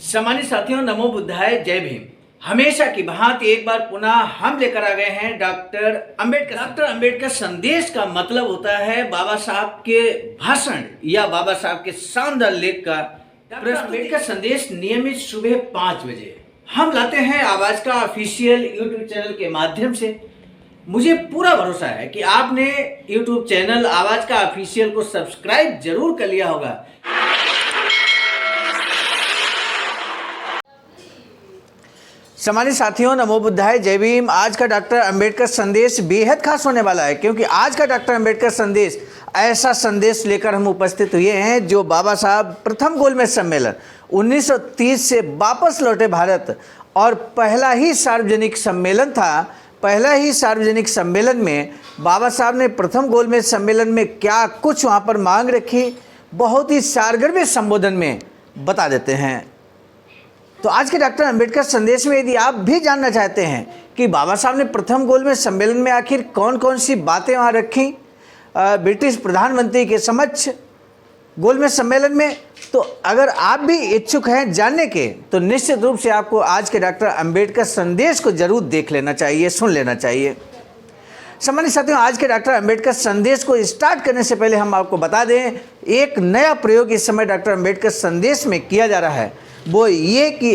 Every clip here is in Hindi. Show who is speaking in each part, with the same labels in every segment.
Speaker 1: सम्मानित साथियों, नमो बुद्धाय, जय भीम। हमेशा की भांति एक बार पुनः हम लेकर आ गए हैं डॉक्टर अंबेडकर संदेश का मतलब होता है बाबा साहब के भाषण या बाबा साहब के शानदार लेख का। डॉक्टर अंबेडकर संदेश नियमित सुबह 5 बजे हम लाते हैं आवाज का ऑफिशियल यूट्यूब चैनल के माध्यम से। मुझे पूरा भरोसा है कि आपने यूट्यूब चैनल आवाज का ऑफिशियल को सब्सक्राइब जरूर कर लिया होगा। सम्मानित साथियों, नमो बुद्धाय, जय भीम। आज का डॉक्टर अंबेडकर संदेश बेहद खास होने वाला है, क्योंकि आज का डॉक्टर अंबेडकर संदेश ऐसा संदेश लेकर हम उपस्थित हुए हैं जो बाबा साहब प्रथम गोलमेज सम्मेलन 1930 से वापस लौटे भारत और पहला ही सार्वजनिक सम्मेलन था। पहला ही सार्वजनिक सम्मेलन में बाबा साहब ने प्रथम गोलमेज सम्मेलन में क्या कुछ वहाँ पर मांग रखी, बहुत ही सारगर संबोधन में बता देते हैं। तो आज के डॉक्टर अंबेडकर संदेश में यदि आप भी जानना चाहते हैं कि बाबा साहब ने प्रथम गोलमेज सम्मेलन में आखिर कौन कौन सी बातें वहाँ रखी ब्रिटिश प्रधानमंत्री के समक्ष गोलमेज सम्मेलन में, तो अगर आप भी इच्छुक हैं जानने के, तो निश्चित रूप से आपको आज के डॉक्टर अंबेडकर संदेश को जरूर देख लेना चाहिए, सुन लेना चाहिए। सम्मानित साथियों, आज के डॉक्टर अंबेडकर संदेश को स्टार्ट करने से पहले हम आपको बता दें, एक नया प्रयोग इस समय डॉक्टर अंबेडकर संदेश में किया जा रहा है। वो ये कि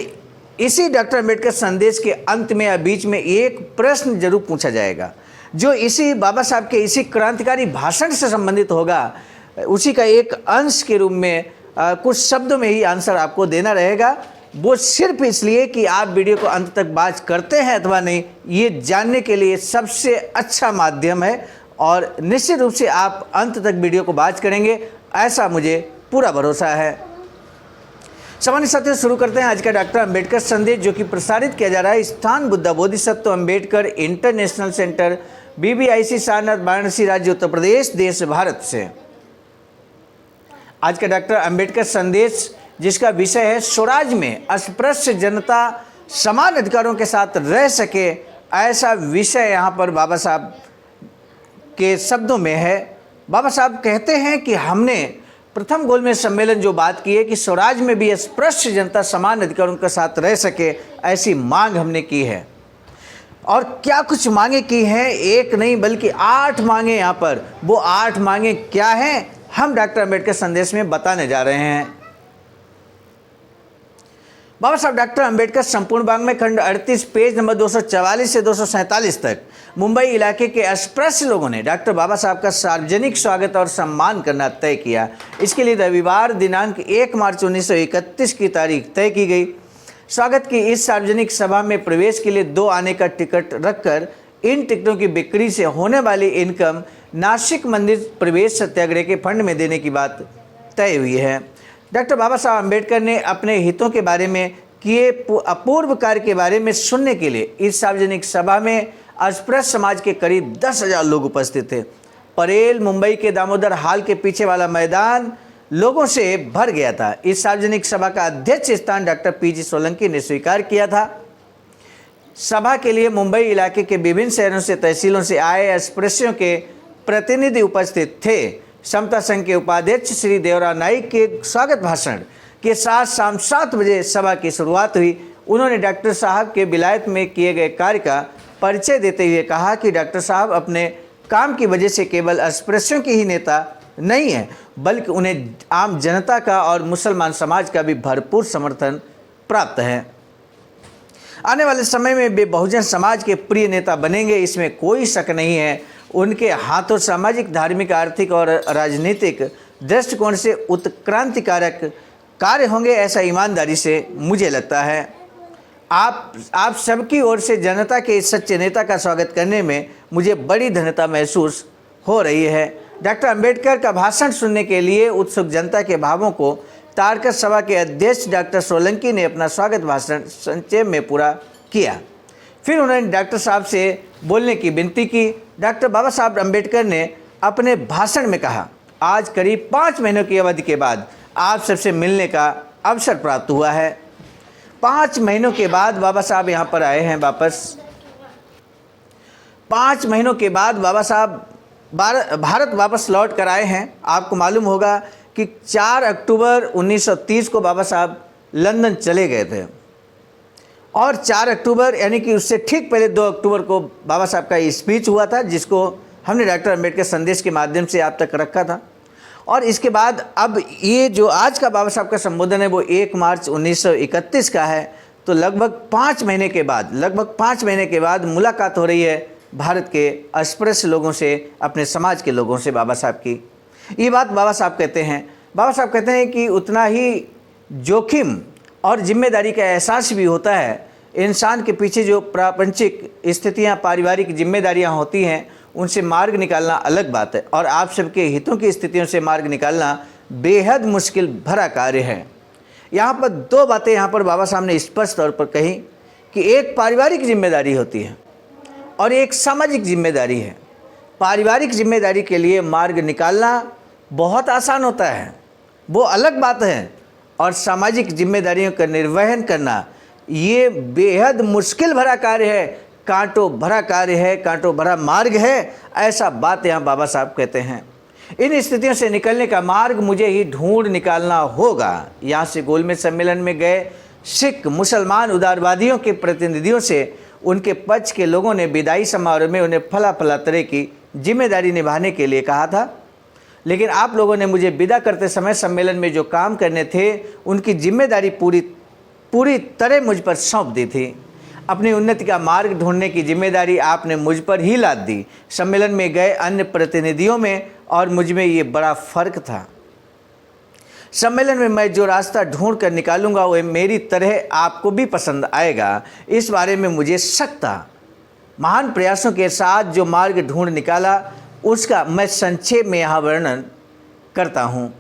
Speaker 1: इसी डॉक्टर अंबेडकर संदेश के अंत में या बीच में एक प्रश्न जरूर पूछा जाएगा, जो इसी बाबा साहब के इसी क्रांतिकारी भाषण से संबंधित होगा। उसी का एक अंश के रूप में कुछ शब्दों में ही आंसर आपको देना रहेगा। वो सिर्फ इसलिए कि आप वीडियो को अंत तक वॉच करते हैं अथवा नहीं, ये जानने के लिए सबसे अच्छा माध्यम है, और निश्चित रूप से आप अंत तक वीडियो को वॉच करेंगे, ऐसा मुझे पूरा भरोसा है। सामान्य साथियों, शुरू करते हैं आज का डॉक्टर अंबेडकर संदेश, जो कि प्रसारित किया जा रहा है स्थान Buddha Bodhisattva Ambedkar international centre, BBIC Sarnath, Varanasi, राज्य उत्तर प्रदेश, देश भारत से। आज का डॉक्टर अंबेडकर संदेश, जिसका विषय है स्वराज में अस्पृश्य जनता समान अधिकारों के साथ रह सके, ऐसा विषय यहाँ पर बाबा साहब के शब्दों में है। बाबा साहब कहते हैं कि हमने प्रथम गोलमेज सम्मेलन जो बात की है कि स्वराज में भी अस्पृश्य जनता समान अधिकारों के साथ रह सके, ऐसी मांग हमने की है। और क्या कुछ मांगे की हैं, एक नहीं बल्कि 8 मांगे। यहाँ पर वो 8 मांगे क्या हैं, हम डॉक्टर अंबेडकर संदेश में बताने जा रहे हैं। बाबा साहब डॉक्टर अंबेडकर संपूर्ण वाङ्मय खंड 38 पेज नंबर 244 से 247 तक मुंबई इलाके के अस्पृश्य लोगों ने डॉक्टर बाबा साहब का सार्वजनिक स्वागत और सम्मान करना तय किया। इसके लिए रविवार दिनांक 1 मार्च 1931 की तारीख तय की गई। स्वागत की इस सार्वजनिक सभा में प्रवेश के लिए 2 आने का टिकट रखकर इन टिकटों की बिक्री से होने वाली इनकम नासिक मंदिर प्रवेश सत्याग्रह के फंड में देने की बात तय हुई है। डॉक्टर बाबा साहब अम्बेडकर ने अपने हितों के बारे में किए अपूर्व कार्य के बारे में सुनने के लिए इस सार्वजनिक सभा में अस्पृश्य समाज के करीब 10,000 लोग उपस्थित थे। परेल मुंबई के दामोदर हाल के पीछे वाला मैदान लोगों से भर गया था। इस सार्वजनिक सभा का अध्यक्ष स्थान डॉक्टर PG सोलंकी ने स्वीकार किया था। सभा के लिए मुंबई इलाके के विभिन्न शहरों से, तहसीलों से आए अस्पृश्यों के प्रतिनिधि उपस्थित थे। समता संघ के उपाध्यक्ष श्री देवराव नाइक के स्वागत भाषण के साथ शाम 7 बजे सभा की शुरुआत हुई। उन्होंने डॉक्टर साहब के विलायत में किए गए कार्य का परिचय देते हुए कहा कि डॉक्टर साहब अपने काम की वजह से केवल अस्पृश्यों के ही नेता नहीं हैं, बल्कि उन्हें आम जनता का और मुसलमान समाज का भी भरपूर समर्थन प्राप्त है। आने वाले समय में वे बहुजन समाज के प्रिय नेता बनेंगे, इसमें कोई शक नहीं है। उनके हाथों सामाजिक, धार्मिक, आर्थिक और राजनीतिक दृष्टिकोण से उत्क्रांतिकारक कार्य होंगे, ऐसा ईमानदारी से मुझे लगता है। आप सबकी ओर से जनता के इस सच्चे नेता का स्वागत करने में मुझे बड़ी धन्यता महसूस हो रही है। डॉक्टर अंबेडकर का भाषण सुनने के लिए उत्सुक जनता के भावों को तारकर सभा के अध्यक्ष डॉक्टर सोलंकी ने अपना स्वागत भाषण संक्षेप में पूरा किया। फिर उन्होंने डॉक्टर साहब से बोलने की विनती की। डॉक्टर बाबा साहब अम्बेडकर ने अपने भाषण में कहा, आज करीब 5 महीनों की अवधि के बाद आप सबसे मिलने का अवसर प्राप्त हुआ है। 5 महीनों के बाद बाबा साहब यहाँ पर आए हैं वापस। 5 महीनों के बाद बाबा साहब भारत वापस लौट कर आए हैं। आपको मालूम होगा कि 4 अक्टूबर 1930 को बाबा साहब लंदन चले गए थे और 4 अक्टूबर यानी कि उससे ठीक पहले 2 अक्टूबर को बाबा साहब का ये स्पीच हुआ था, जिसको हमने डॉक्टर अंबेडकर संदेश के माध्यम से आप तक रखा था। और इसके बाद अब ये जो आज का बाबा साहब का संबोधन है वो 1 मार्च 1931 का है। तो लगभग 5 महीने के बाद मुलाकात हो रही है भारत के अस्पृश्य लोगों से, अपने समाज के लोगों से बाबा साहब की। ये बात बाबा साहब कहते हैं कि उतना ही जोखिम और जिम्मेदारी का एहसास भी होता है। इंसान के पीछे जो प्रापंचिक स्थितियां, पारिवारिक जिम्मेदारियां होती हैं, उनसे मार्ग निकालना अलग बात है, और आप सबके हितों की स्थितियों से मार्ग निकालना बेहद मुश्किल भरा कार्य है। यहाँ पर 2 बातें यहाँ पर बाबा साहब ने स्पष्ट तौर पर कही कि एक पारिवारिक जिम्मेदारी होती है और एक सामाजिक जिम्मेदारी है। पारिवारिक जिम्मेदारी के लिए मार्ग निकालना बहुत आसान होता है, वो अलग बात है, और सामाजिक जिम्मेदारियों का निर्वहन करना ये बेहद मुश्किल भरा कार्य है, कांटों भरा कार्य है, कांटों भरा मार्ग है, ऐसा बात यहाँ बाबा साहब कहते हैं। इन स्थितियों से निकलने का मार्ग मुझे ही ढूंढ निकालना होगा। यहाँ से गोलमेज सम्मेलन में गए सिख मुसलमान उदारवादियों के प्रतिनिधियों से उनके पक्ष के लोगों ने विदाई समारोह में उन्हें फला तरह की जिम्मेदारी निभाने के लिए कहा था, लेकिन आप लोगों ने मुझे विदा करते समय सम्मेलन में जो काम करने थे उनकी जिम्मेदारी पूरी तरह मुझ पर सौंप दी थी। अपनी उन्नति का मार्ग ढूंढने की जिम्मेदारी आपने मुझ पर ही लाद दी। सम्मेलन में गए अन्य प्रतिनिधियों में और मुझ में ये बड़ा फर्क था। सम्मेलन में मैं जो रास्ता ढूंढ कर निकालूंगा वह मेरी तरह आपको भी पसंद आएगा, इस बारे में मुझे शक था। महान प्रयासों के साथ जो मार्ग ढूंढ निकाला उसका मैं संक्षेप में यहाँ वर्णन करता हूँ।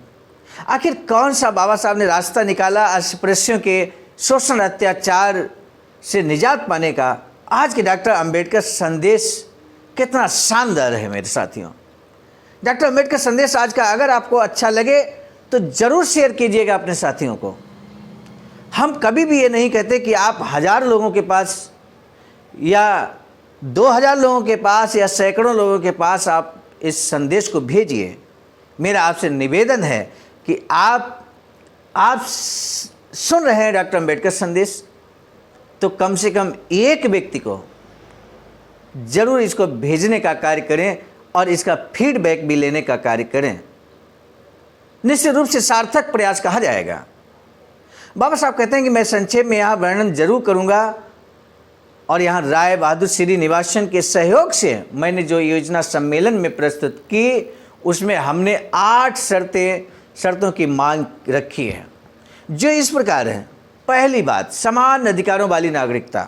Speaker 1: आखिर कौन सा बाबा साहब ने रास्ता निकाला अस्पृश्यों के शोषण अत्याचार से निजात पाने का? आज के डॉक्टर अंबेडकर संदेश कितना शानदार है मेरे साथियों। डॉक्टर अंबेडकर संदेश आज का अगर आपको अच्छा लगे तो ज़रूर शेयर कीजिएगा अपने साथियों को। हम कभी भी ये नहीं कहते कि आप 1000 लोगों के पास या 2000 लोगों के पास या सैकड़ों लोगों के पास आप इस संदेश को भेजिए। मेरा आपसे निवेदन है कि आप सुन रहे हैं डॉक्टर अंबेडकर संदेश, तो कम से कम एक व्यक्ति को ज़रूर इसको भेजने का कार्य करें और इसका फीडबैक भी लेने का कार्य करें। निश्चित रूप से सार्थक प्रयास कहा जाएगा। बाबा साहब कहते हैं कि मैं संक्षेप में यहाँ वर्णन जरूर करूँगा, और यहाँ राय बहादुर श्रीनिवासन के सहयोग से मैंने जो योजना सम्मेलन में प्रस्तुत की उसमें हमने 8 शर्तों की मांग रखी है, जो इस प्रकार है। पहली बात, समान अधिकारों वाली नागरिकता।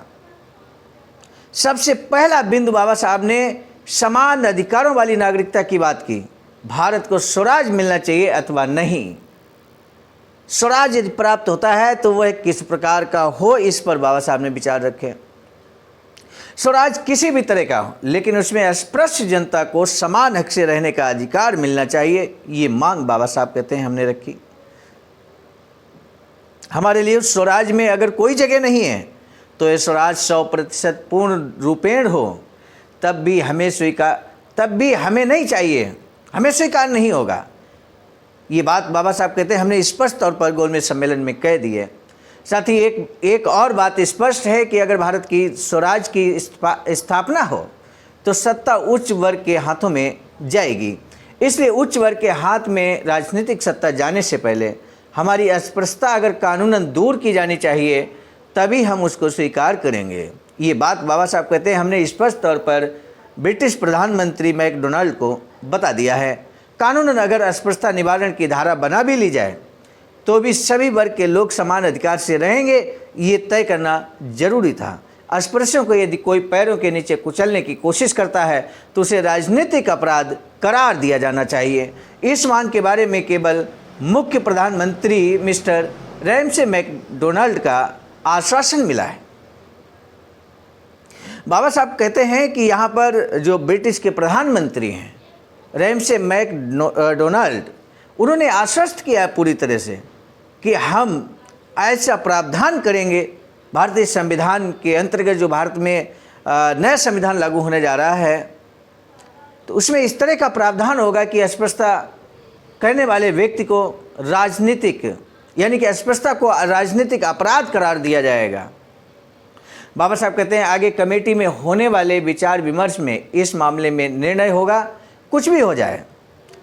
Speaker 1: सबसे पहला बिंदु बाबा साहब ने समान अधिकारों वाली नागरिकता की बात की। भारत को स्वराज मिलना चाहिए अथवा नहीं। स्वराज यदि प्राप्त होता है तो वह किस प्रकार का हो, इस पर बाबा साहब ने विचार रखे। स्वराज किसी भी तरह का हो, लेकिन उसमें अस्पृश्य जनता को समान हक से रहने का अधिकार मिलना चाहिए। ये मांग बाबा साहब कहते हैं हमने रखी। हमारे लिए स्वराज में अगर कोई जगह नहीं है तो ये स्वराज 100% पूर्ण रूपेण हो, तब भी हमें नहीं चाहिए, हमें स्वीकार नहीं होगा। ये बात बाबा साहब कहते हैं हमने स्पष्ट तौर पर गोलमेज सम्मेलन में कह दी है। साथ ही एक और बात स्पष्ट है कि अगर भारत की स्वराज की स्थापना हो तो सत्ता उच्च वर्ग के हाथों में जाएगी। इसलिए उच्च वर्ग के हाथ में राजनीतिक सत्ता जाने से पहले हमारी अस्पृश्यता अगर कानूनन दूर की जानी चाहिए, तभी हम उसको स्वीकार करेंगे। ये बात बाबा साहब कहते हैं हमने स्पष्ट तौर पर ब्रिटिश प्रधानमंत्री मैकडोनाल्ड को बता दिया है। कानूनन अगर अस्पृश्यता निवारण की धारा बना भी ली जाए तो भी सभी वर्ग के लोग समान अधिकार से रहेंगे, ये तय करना जरूरी था। अस्पृश्यों को यदि कोई पैरों के नीचे कुचलने की कोशिश करता है तो उसे राजनीतिक अपराध करार दिया जाना चाहिए। इस मांग के बारे में केवल मुख्य प्रधानमंत्री मिस्टर रैमसे मैकडोनाल्ड का आश्वासन मिला है। बाबा साहब कहते हैं कि यहाँ पर जो ब्रिटिश के प्रधानमंत्री हैं रैमसे मैकडोनाल्ड, उन्होंने आश्वस्त किया पूरी तरह से कि हम ऐसा प्रावधान करेंगे भारतीय संविधान के अंतर्गत, जो भारत में नया संविधान लागू होने जा रहा है, तो उसमें इस तरह का प्रावधान होगा कि अस्पृश्यता करने वाले व्यक्ति को राजनीतिक यानी कि अस्पृश्यता को राजनीतिक अपराध करार दिया जाएगा। बाबा साहब कहते हैं आगे कमेटी में होने वाले विचार विमर्श में इस मामले में निर्णय होगा। कुछ भी हो जाए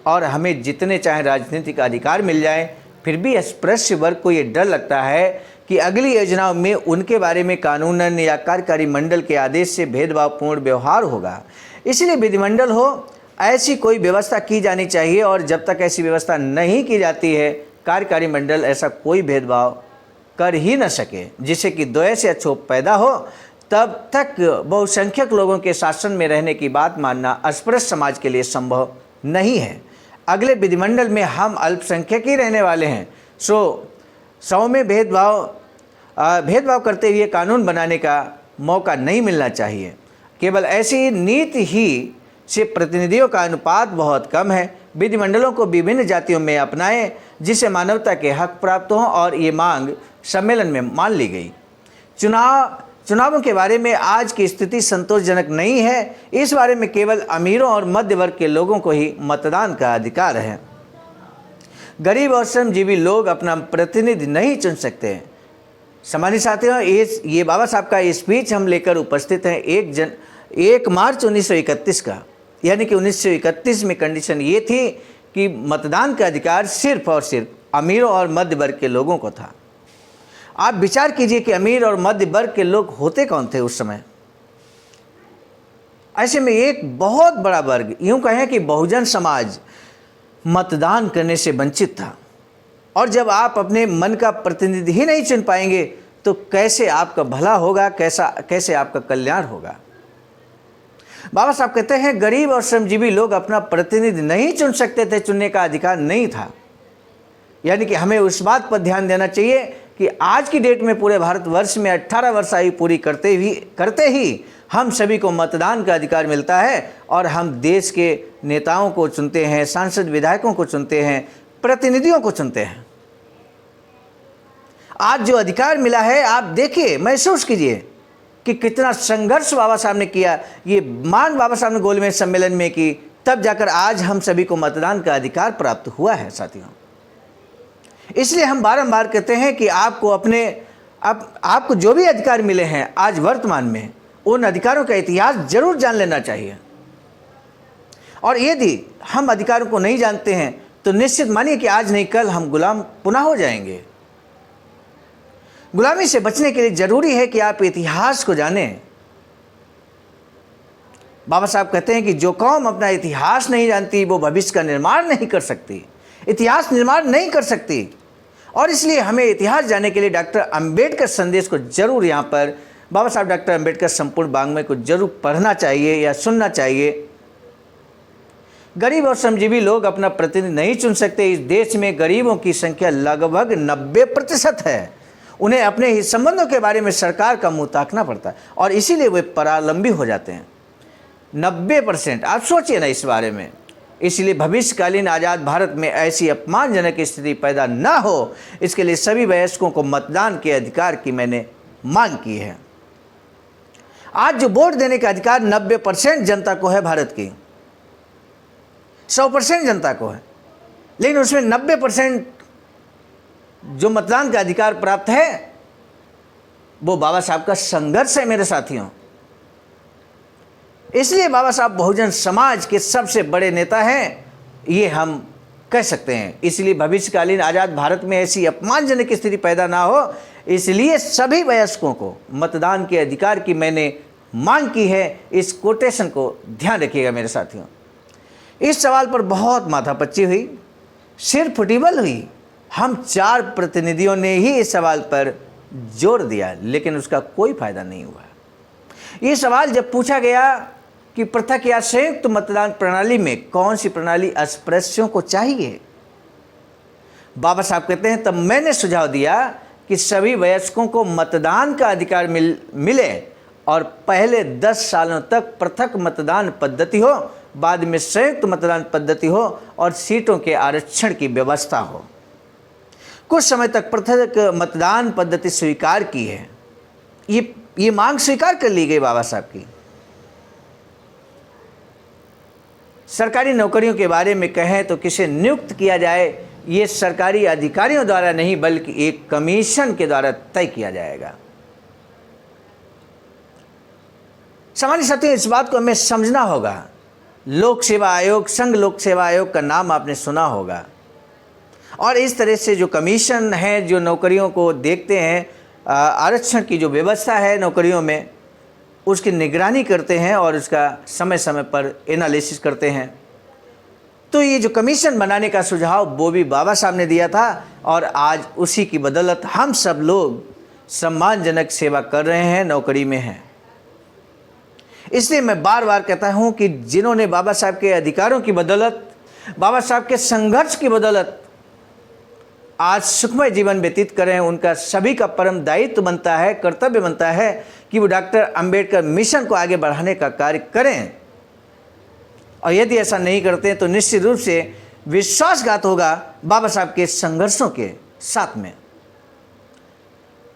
Speaker 1: और हमें जितने चाहे राजनीतिक अधिकार मिल जाए, फिर भी अस्पृश्य वर्ग को ये डर लगता है कि अगली योजनाओं में उनके बारे में कानूनन या कार्यकारी मंडल के आदेश से भेदभावपूर्ण व्यवहार होगा। इसलिए विधिमंडल हो ऐसी कोई व्यवस्था की जानी चाहिए, और जब तक ऐसी व्यवस्था नहीं की जाती है कार्यकारी मंडल ऐसा कोई भेदभाव कर ही न सके जिससे कि द्वेष या क्षोभ पैदा हो। तब तक बहुसंख्यक लोगों के शासन में रहने की बात मानना अस्पृश्य समाज के लिए संभव नहीं है। अगले विधिमंडल में हम अल्पसंख्यक ही रहने वाले हैं, सौ में भेदभाव करते हुए कानून बनाने का मौका नहीं मिलना चाहिए। केवल ऐसी नीति ही से प्रतिनिधियों का अनुपात बहुत कम है। विधिमंडलों को विभिन्न जातियों में अपनाएं जिससे मानवता के हक प्राप्त हों, और ये मांग सम्मेलन में मान ली गई। चुनावों के बारे में आज की स्थिति संतोषजनक नहीं है। इस बारे में केवल अमीरों और मध्य वर्ग के लोगों को ही मतदान का अधिकार है। गरीब और श्रमजीवी लोग अपना प्रतिनिधि नहीं चुन सकते। सम्मानित साथियों, ये बाबा साहब का स्पीच हम लेकर उपस्थित हैं 1 मार्च 1931 का, यानी कि 1931 में कंडीशन ये थी कि मतदान का अधिकार सिर्फ और सिर्फ अमीरों और मध्य वर्ग के लोगों को था। आप विचार कीजिए कि अमीर और मध्य वर्ग के लोग होते कौन थे उस समय। ऐसे में एक बहुत बड़ा वर्ग, यूं कहें कि बहुजन समाज, मतदान करने से वंचित था। और जब आप अपने मन का प्रतिनिधि ही नहीं चुन पाएंगे तो कैसे आपका भला होगा, कैसे आपका कल्याण होगा। बाबा साहब कहते हैं गरीब और श्रमजीवी लोग अपना प्रतिनिधि नहीं चुन सकते थे, चुनने का अधिकार नहीं था। यानी कि हमें उस बात पर ध्यान देना चाहिए कि आज की डेट में पूरे भारतवर्ष में 18 वर्ष आयु पूरी करते ही हम सभी को मतदान का अधिकार मिलता है, और हम देश के नेताओं को चुनते हैं, सांसद विधायकों को चुनते हैं, प्रतिनिधियों को चुनते हैं। आज जो अधिकार मिला है, आप देखिए, महसूस कीजिए कि कितना संघर्ष बाबा साहब ने किया। ये मांग बाबा साहब ने गोलमेज सम्मेलन में की, तब जाकर आज हम सभी को मतदान का अधिकार प्राप्त हुआ है साथियों। इसलिए हम बारंबार कहते हैं कि आपको जो भी अधिकार मिले हैं आज वर्तमान में, उन अधिकारों का इतिहास जरूर जान लेना चाहिए। और यदि हम अधिकारों को नहीं जानते हैं तो निश्चित मानिए कि आज नहीं कल हम गुलाम पुनः हो जाएंगे। गुलामी से बचने के लिए जरूरी है कि आप इतिहास को जानें। बाबा साहब कहते हैं कि जो कौम अपना इतिहास नहीं जानती वो भविष्य का निर्माण नहीं कर सकती, इतिहास निर्माण नहीं कर सकती। और इसलिए हमें इतिहास जानने के लिए डॉक्टर अंबेडकर संदेश को जरूर यहाँ पर बाबा साहब डॉक्टर अंबेडकर संपूर्ण वाङ्मय को जरूर पढ़ना चाहिए या सुनना चाहिए। गरीब और श्रमजीवी लोग अपना प्रतिनिधि नहीं चुन सकते। इस देश में गरीबों की संख्या लगभग 90% है। उन्हें अपने ही संबंधों के बारे में सरकार का मुंह ताकना पड़ता है, और इसीलिए वे परालंबी हो जाते हैं। 90%, आप सोचिए ना इस बारे में। इसलिए भविष्यकालीन आज़ाद भारत में ऐसी अपमानजनक स्थिति पैदा न हो, इसके लिए सभी वयस्कों को मतदान के अधिकार की मैंने मांग की है। आज जो वोट देने का अधिकार 90% जनता को है, भारत की 100% जनता को है, लेकिन उसमें 90% जो मतदान का अधिकार प्राप्त है वो बाबा साहब का संघर्ष है मेरे साथियों। इसलिए बाबा साहब बहुजन समाज के सबसे बड़े नेता हैं, ये हम कह सकते हैं। इसलिए भविष्यकालीन आज़ाद भारत में ऐसी अपमानजनक स्थिति पैदा ना हो, इसलिए सभी वयस्कों को मतदान के अधिकार की मैंने मांग की है। इस कोटेशन को ध्यान रखिएगा मेरे साथियों। इस सवाल पर बहुत माथापच्ची हुई, सिर फुटीबल हुई। हम 4 प्रतिनिधियों ने ही इस सवाल पर जोर दिया, लेकिन उसका कोई फायदा नहीं हुआ। ये सवाल जब पूछा गया कि पृथक या संयुक्त मतदान प्रणाली में कौन सी प्रणाली अस्पृश्यों को चाहिए, बाबा साहब कहते हैं तब मैंने सुझाव दिया कि सभी वयस्कों को मतदान का अधिकार मिले और पहले 10 सालों तक पृथक मतदान पद्धति हो, बाद में संयुक्त मतदान पद्धति हो और सीटों के आरक्षण की व्यवस्था हो। कुछ समय तक पृथक मतदान पद्धति स्वीकार की है। ये मांग स्वीकार कर ली गई बाबा साहब की। सरकारी नौकरियों के बारे में कहें तो किसे नियुक्त किया जाए ये सरकारी अधिकारियों द्वारा नहीं बल्कि एक कमीशन के द्वारा तय किया जाएगा। सामान्य साथियों, इस बात को हमें समझना होगा। लोक सेवा आयोग, संघ लोक सेवा आयोग का नाम आपने सुना होगा, और इस तरह से जो कमीशन है जो नौकरियों को देखते हैं, आरक्षण की जो व्यवस्था है नौकरियों में, उसकी निगरानी करते हैं और उसका समय समय पर एनालिसिस करते हैं। तो ये जो कमीशन बनाने का सुझाव वो भी बाबा साहब ने दिया था, और आज उसी की बदौलत हम सब लोग सम्मानजनक सेवा कर रहे हैं, नौकरी में हैं। इसलिए मैं बार बार कहता हूं कि जिन्होंने बाबा साहब के अधिकारों की बदौलत, बाबा साहब के संघर्ष की बदौलत आज सुखमय जीवन व्यतीत करें, उनका सभी का परम दायित्व बनता है, कर्तव्य बनता है कि वो डॉक्टर अंबेडकर मिशन को आगे बढ़ाने का कार्य करें। और यदि ऐसा नहीं करते हैं तो निश्चित रूप से विश्वासघात होगा बाबा साहब के संघर्षों के साथ में।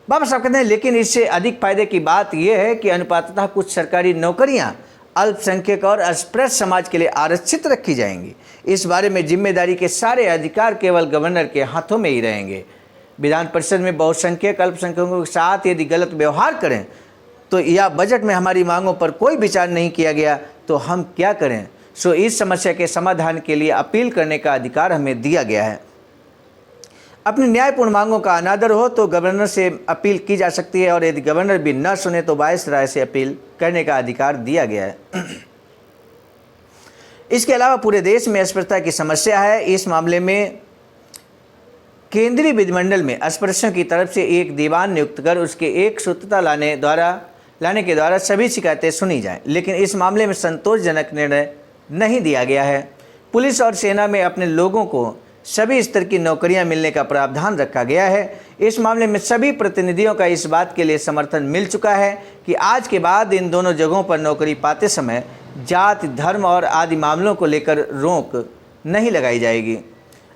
Speaker 1: बाबा साहब कहते हैं, लेकिन इससे अधिक फायदे की बात यह है कि अनुपाततः कुछ सरकारी नौकरियां अल्पसंख्यक और अस्पृश्य समाज के लिए आरक्षित रखी जाएंगी। इस बारे में जिम्मेदारी के सारे अधिकार केवल गवर्नर के हाथों में ही रहेंगे। विधान परिषद में बहुसंख्यक अल्पसंख्यकों के साथ यदि गलत व्यवहार करें तो, या बजट में हमारी मांगों पर कोई विचार नहीं किया गया तो हम क्या करें। सो इस समस्या के समाधान के लिए अपील करने का अधिकार हमें दिया गया है। अपनी न्यायपूर्ण मांगों का अनादर हो तो गवर्नर से अपील की जा सकती है, और यदि गवर्नर भी न सुने तो वायसराय से अपील करने का अधिकार दिया गया है। इसके अलावा पूरे देश में अस्पृश्यता की समस्या है। इस मामले में केंद्रीय विधिमंडल में अस्पृश्यों की तरफ से एक दीवान नियुक्त कर उसके एक सूत्रता लाने के द्वारा सभी शिकायतें सुनी जाएं, लेकिन इस मामले में संतोषजनक निर्णय नहीं दिया गया है। पुलिस और सेना में अपने लोगों को सभी स्तर की नौकरियां मिलने का प्रावधान रखा गया है। इस मामले में सभी प्रतिनिधियों का इस बात के लिए समर्थन मिल चुका है कि आज के बाद इन दोनों जगहों पर नौकरी पाते समय जाति, धर्म और आदि मामलों को लेकर रोक नहीं लगाई जाएगी।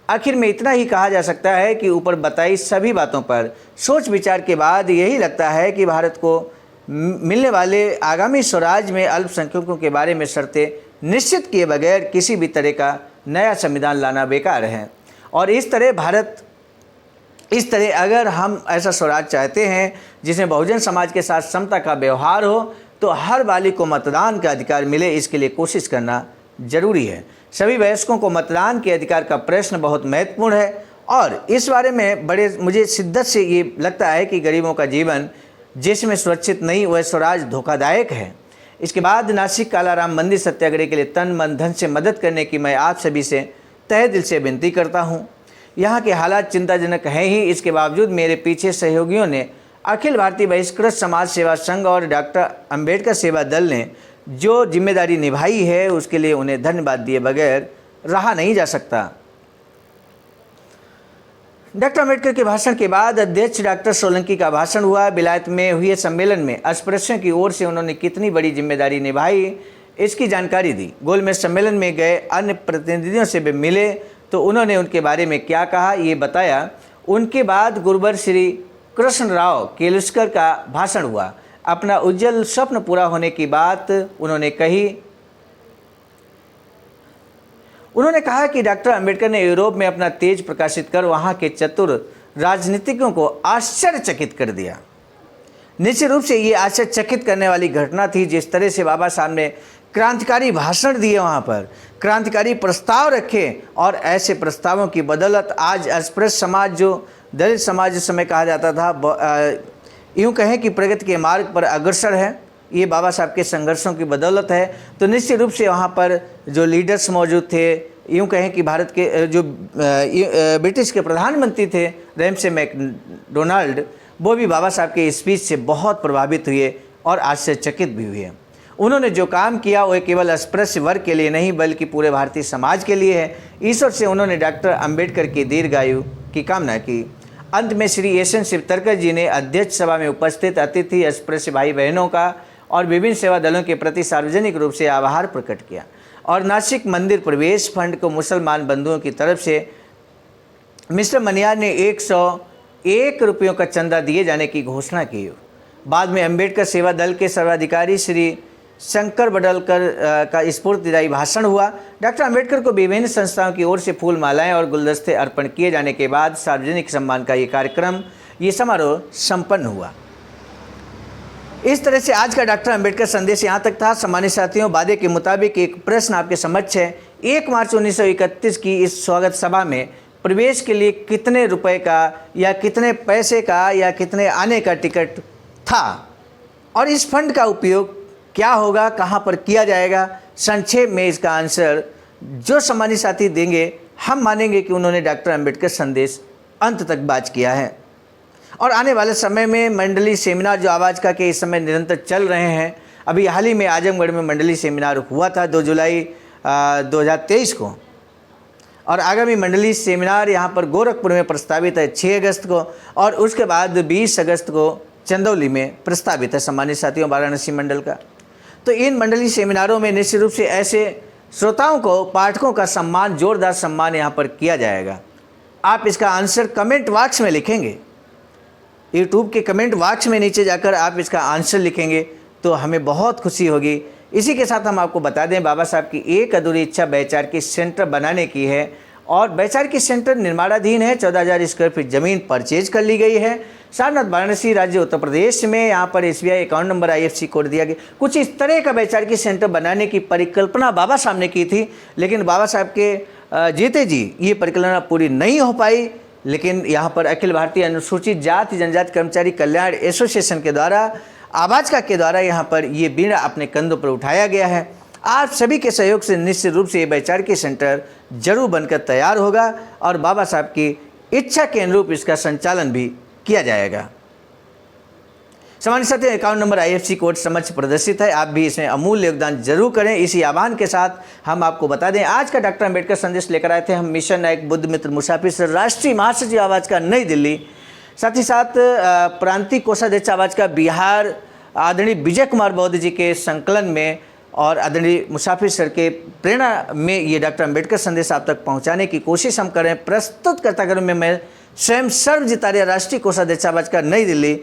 Speaker 1: आखिर में इतना ही कहा जा सकता है कि ऊपर बताई सभी बातों पर सोच विचार के बाद यही लगता है कि भारत को मिलने वाले आगामी स्वराज में अल्पसंख्यकों के बारे में शर्तें निश्चित किए बगैर किसी भी तरह का नया संविधान लाना बेकार है। और इस तरह अगर हम ऐसा स्वराज चाहते हैं जिसमें बहुजन समाज के साथ समता का व्यवहार हो, तो हर बालिग को मतदान का अधिकार मिले, इसके लिए कोशिश करना जरूरी है। सभी वयस्कों को मतदान के अधिकार का प्रश्न बहुत महत्वपूर्ण है, और इस बारे में मुझे शिद्दत से ये लगता है कि गरीबों का जीवन जिसमें सुरक्षित नहीं, वह स्वराज धोखादायक है। इसके बाद नासिक कालाराम मंदिर सत्याग्रह के लिए तन मन धन से मदद करने की मैं आप सभी से तहे दिल से विनती करता हूँ। यहाँ के हालात चिंताजनक हैं ही, इसके बावजूद मेरे पीछे सहयोगियों ने, अखिल भारतीय बहिष्कृत समाज सेवा संघ और डॉक्टर अंबेडकर सेवा दल ने जो जिम्मेदारी निभाई है उसके लिए उन्हें धन्यवाद दिए बगैर रहा नहीं जा सकता। डॉक्टर अंबेडकर के भाषण के बाद अध्यक्ष डॉक्टर सोलंकी का भाषण हुआ। विलायत में हुए सम्मेलन में अस्पृश्यों की ओर से उन्होंने कितनी बड़ी जिम्मेदारी निभाई इसकी जानकारी दी। गोलमेज सम्मेलन में गए अन्य प्रतिनिधियों से भी मिले तो उन्होंने उनके बारे में क्या कहा ये बताया। उनके बाद गुरुवर श्री कृष्ण राव केलुस्कर का भाषण हुआ। अपना उज्जवल स्वप्न पूरा होने की बात उन्होंने कही। उन्होंने कहा कि डॉक्टर अंबेडकर ने यूरोप में अपना तेज प्रकाशित कर वहाँ के चतुर राजनीतिज्ञों को आश्चर्यचकित कर दिया। निश्चित रूप से ये आश्चर्यचकित करने वाली घटना थी जिस तरह से बाबा साहब ने क्रांतिकारी भाषण दिए, वहाँ पर क्रांतिकारी प्रस्ताव रखे, और ऐसे प्रस्तावों की बदौलत आज अस्पृश्य समाज, जो दलित समाज जिस समय कहा जाता था, यूँ कहें कि प्रगति के मार्ग पर अग्रसर है। ये बाबा साहब के संघर्षों की बदौलत है। तो निश्चित रूप से वहाँ पर जो लीडर्स मौजूद थे, यूँ कहें कि भारत के जो ब्रिटिश के प्रधानमंत्री थे रैमसे मैकडोनाल्ड, वो भी बाबा साहब के स्पीच से बहुत प्रभावित हुए और आश्चर्यचकित भी हुए। उन्होंने जो काम किया वो केवल अस्पृश्य वर्ग के लिए नहीं बल्कि पूरे भारतीय समाज के लिए है। ईश्वर से उन्होंने डॉक्टर अंबेडकर की दीर्घायु की कामना की। अंत में श्री एस.एन. शिवतरकर जी ने अध्यक्ष सभा में उपस्थित अतिथि अस्पृश्य भाई बहनों का और विभिन्न सेवा दलों के प्रति सार्वजनिक रूप से आभार प्रकट किया और नासिक मंदिर प्रवेश फंड को मुसलमान बंधुओं की तरफ से मिस्टर मनियार ने 101 रुपयों का चंदा दिए जाने की घोषणा की। बाद में अंबेडकर सेवा दल के सर्वाधिकारी श्री शंकर बडलकर का स्फूर्तिदायी भाषण हुआ। डॉक्टर अंबेडकर को विभिन्न संस्थाओं की ओर से फूल मालाएं और गुलदस्ते अर्पण किए जाने के बाद सार्वजनिक सम्मान का ये समारोह संपन्न हुआ। इस तरह से आज का डॉक्टर अंबेडकर संदेश यहाँ तक था। सम्मानित साथियों, वादे के मुताबिक एक प्रश्न आपके समक्ष है। 1 मार्च 1931 की इस स्वागत सभा में प्रवेश के लिए कितने रुपए का या कितने पैसे का या कितने आने का टिकट था और इस फंड का उपयोग क्या होगा, कहाँ पर किया जाएगा? संक्षेप में इसका आंसर जो सम्मानित साथी देंगे, हम मानेंगे कि उन्होंने डॉक्टर अंबेडकर संदेश अंत तक बात किया है। और आने वाले समय में मंडली सेमिनार जो आवाज़ का के इस समय निरंतर चल रहे हैं, अभी हाल ही में आजमगढ़ में मंडली सेमिनार हुआ था 2 जुलाई 2023 को, और आगामी मंडली सेमिनार यहाँ पर गोरखपुर में प्रस्तावित है 6 अगस्त को, और उसके बाद 20 अगस्त को चंदौली में प्रस्तावित है सम्मानित साथियों वाराणसी मंडल का। तो इन मंडली सेमिनारों में निश्चित रूप से ऐसे श्रोताओं को, पाठकों का सम्मान, जोरदार सम्मान यहाँ पर किया जाएगा। आप इसका आंसर कमेंट बॉक्स में लिखेंगे, यूट्यूब के कमेंट बॉक्स में नीचे जाकर आप इसका आंसर लिखेंगे तो हमें बहुत खुशी होगी। इसी के साथ हम आपको बता दें, बाबा साहब की एक अधूरी इच्छा बैचारकी सेंटर बनाने की है, और बैचारकी सेंटर निर्माणाधीन है। 14,000 स्क्वायर फीट ज़मीन परचेज कर ली गई है। सारनाथ वाराणसी राज्य उत्तर प्रदेश में। यहाँ पर SBI account number, IFSC code दिया गया। कुछ इस तरह का बैचारकी सेंटर बनाने की परिकल्पना बाबा साहब ने की थी, लेकिन बाबा साहब के जीते जी ये परिकल्पना पूरी नहीं हो पाई। लेकिन यहाँ पर अखिल भारतीय अनुसूचित जाति जनजाति कर्मचारी कल्याण एसोसिएशन के द्वारा, आवाज़ के द्वारा यहाँ पर ये बीड़ा अपने कंधों पर उठाया गया है। आप सभी के सहयोग से निश्चित रूप से ये बैचारकी सेंटर जरूर बनकर तैयार होगा और बाबा साहब की इच्छा के अनुरूप इसका संचालन भी किया जाएगा। सामान्य साथियों, अकाउंट नंबर, IFSC कोड समक्ष प्रदर्शित है। आप भी इसमें अमूल्य योगदान जरूर करें। इसी आह्वान के साथ हम आपको बता दें, आज का डॉक्टर अंबेडकर संदेश लेकर आए थे हम मिशन नायक बुद्ध मित्र मुसाफिर सर, राष्ट्रीय महासचिव आवाज़ का नई दिल्ली, साथ ही साथ प्रांतीय कोषाध्यक्ष आवाज़ का बिहार आदरणीय विजय कुमार बौद्ध जी के संकलन में और आदरणीय मुसाफिर सर के प्रेरणा में ये डॉक्टर अंबेडकर संदेश आप तक पहुँचाने की कोशिश हम करें। प्रस्तुतकर्ता करूँ मैं स्वयं सर्वजित आर्य, राष्ट्रीय कोषाध्यक्ष आवाज़ का नई दिल्ली।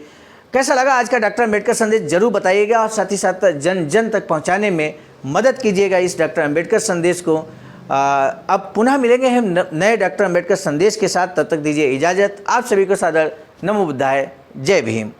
Speaker 1: कैसा लगा आज का डॉक्टर अंबेडकर संदेश जरूर बताइएगा और साथ ही साथ जन जन तक पहुंचाने में मदद कीजिएगा इस डॉक्टर अंबेडकर संदेश को। अब पुनः मिलेंगे हम नए डॉक्टर अंबेडकर संदेश के साथ। तब तक दीजिए इजाज़त। आप सभी को सादर नमो बुद्धाय। जय भीम।